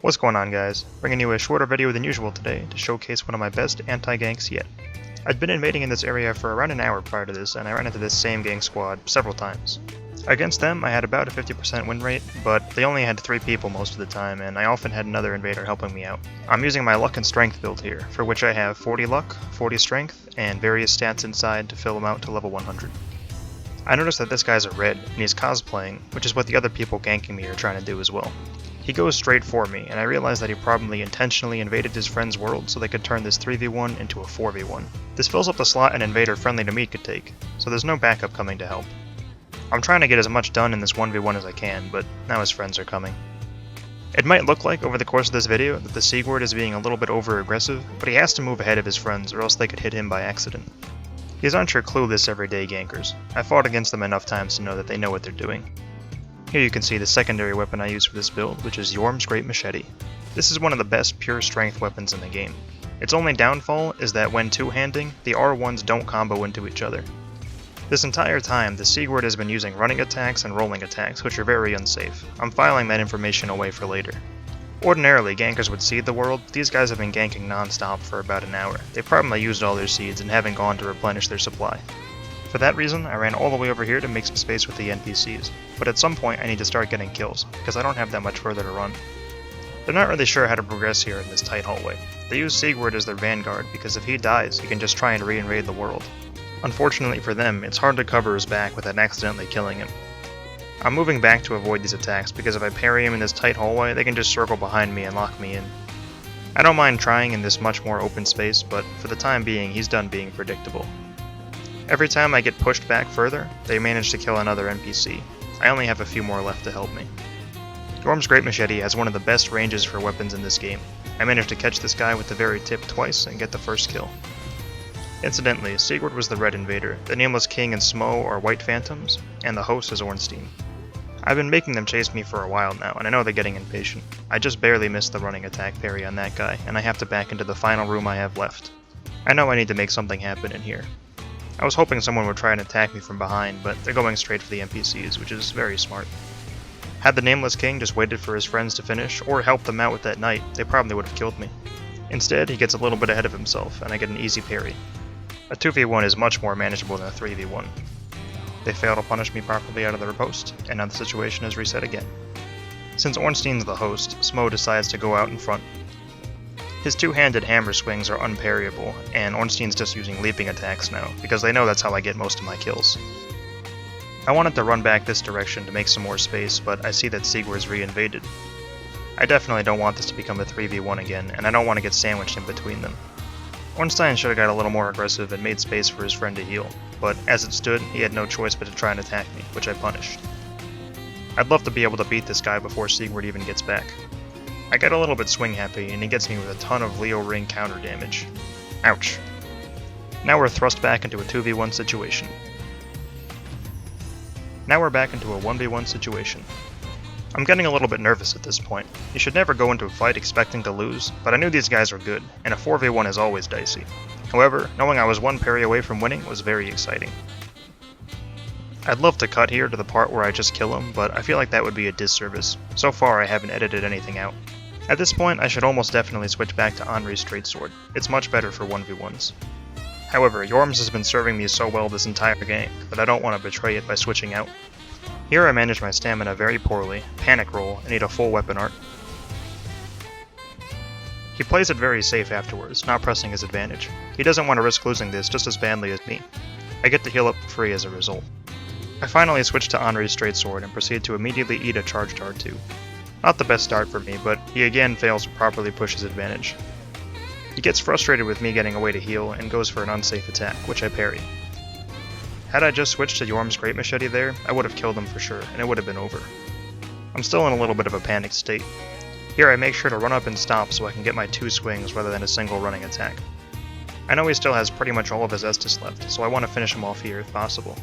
What's going on, guys? Bringing you a shorter video than usual today to showcase one of my best anti-ganks yet. I'd been invading in this area for around an hour prior to this, and I ran into this same gank squad several times. Against them, I had about a 50% win rate, but they only had 3 people most of the time, and I often had another invader helping me out. I'm using my luck and strength build here, for which I have 40 luck, 40 strength, and various stats inside to fill them out to level 100. I noticed that this guy's a red, and he's cosplaying, which is what the other people ganking me are trying to do as well. He goes straight for me, and I realized that he probably intentionally invaded his friend's world so they could turn this 3v1 into a 4v1. This fills up the slot an invader friendly to me could take, so there's no backup coming to help. I'm trying to get as much done in this 1v1 as I can, but now his friends are coming. It might look like, over the course of this video, that the Seagward is being a little bit over-aggressive, but he has to move ahead of his friends or else they could hit him by accident. These aren't your clueless everyday gankers. I fought against them enough times to know that they know what they're doing. Here you can see the secondary weapon I use for this build, which is Yorm's Great Machete. This is one of the best pure strength weapons in the game. Its only downfall is that when two-handing, the R1s don't combo into each other. This entire time, the Seagward has been using running attacks and rolling attacks, which are very unsafe. I'm filing that information away for later. Ordinarily, gankers would seed the world, but these guys have been ganking non-stop for about an hour. They probably used all their seeds and haven't gone to replenish their supply. For that reason, I ran all the way over here to make some space with the NPCs, but at some point I need to start getting kills, because I don't have that much further to run. They're not really sure how to progress here in this tight hallway. They use Seagward as their vanguard, because if he dies, he can just try and re-invade the world. Unfortunately for them, it's hard to cover his back without accidentally killing him. I'm moving back to avoid these attacks, because if I parry him in this tight hallway, they can just circle behind me and lock me in. I don't mind trying in this much more open space, but for the time being, he's done being predictable. Every time I get pushed back further, they manage to kill another NPC. I only have a few more left to help me. Yorm's Great Machete has one of the best ranges for weapons in this game. I managed to catch this guy with the very tip twice and get the first kill. Incidentally, Seagward was the red invader, the Nameless King and Smo are white phantoms, and the host is Ornstein. I've been making them chase me for a while now, and I know they're getting impatient. I just barely missed the running attack parry on that guy, and I have to back into the final room I have left. I know I need to make something happen in here. I was hoping someone would try and attack me from behind, but they're going straight for the NPCs, which is very smart. Had the Nameless King just waited for his friends to finish, or helped them out with that knight, they probably would have killed me. Instead, he gets a little bit ahead of himself, and I get an easy parry. A 2v1 is much more manageable than a 3v1. They fail to punish me properly out of their post, and now the situation is reset again. Since Ornstein's the host, Smo decides to go out in front. His two-handed hammer swings are unparryable, and Ornstein's just using leaping attacks now, because they know that's how I get most of my kills. I wanted to run back this direction to make some more space, but I see that Seagward's re-invaded. I definitely don't want this to become a 3v1 again, and I don't want to get sandwiched in between them. Ornstein should have got a little more aggressive and made space for his friend to heal, but as it stood, he had no choice but to try and attack me, which I punished. I'd love to be able to beat this guy before Seagward even gets back. I get a little bit swing happy, and he gets me with a ton of Leo Ring counter damage. Ouch. Now we're thrust back into a 2v1 situation. Now we're back into a 1v1 situation. I'm getting a little bit nervous at this point. You should never go into a fight expecting to lose, but I knew these guys were good, and a 4v1 is always dicey. However, knowing I was one parry away from winning was very exciting. I'd love to cut here to the part where I just kill him, but I feel like that would be a disservice. So far I haven't edited anything out. At this point, I should almost definitely switch back to Henri's Straightsword. It's much better for 1v1s. However, Yorm's has been serving me so well this entire game that I don't want to betray it by switching out. Here I manage my stamina very poorly, panic roll, and need a full weapon art. He plays it very safe afterwards, not pressing his advantage. He doesn't want to risk losing this just as badly as me. I get to heal up for free as a result. I finally switch to Henri's Straightsword and proceed to immediately eat a charged R2. Not the best start for me, but he again fails to properly push his advantage. He gets frustrated with me getting away to heal and goes for an unsafe attack, which I parry. Had I just switched to Yorm's Great Machete there, I would have killed him for sure, and it would have been over. I'm still in a little bit of a panicked state. Here I make sure to run up and stop so I can get my 2 swings rather than a single running attack. I know he still has pretty much all of his Estus left, so I want to finish him off here if possible.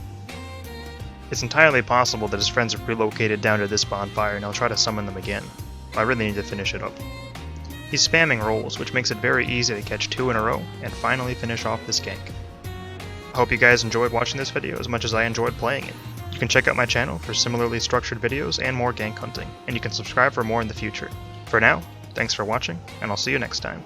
It's entirely possible that his friends have relocated down to this bonfire and I'll try to summon them again. I really need to finish it up. He's spamming rolls, which makes it very easy to catch 2 in a row and finally finish off this gank. I hope you guys enjoyed watching this video as much as I enjoyed playing it. You can check out my channel for similarly structured videos and more gank hunting, and you can subscribe for more in the future. For now, Thanks for watching, and I'll see you next time.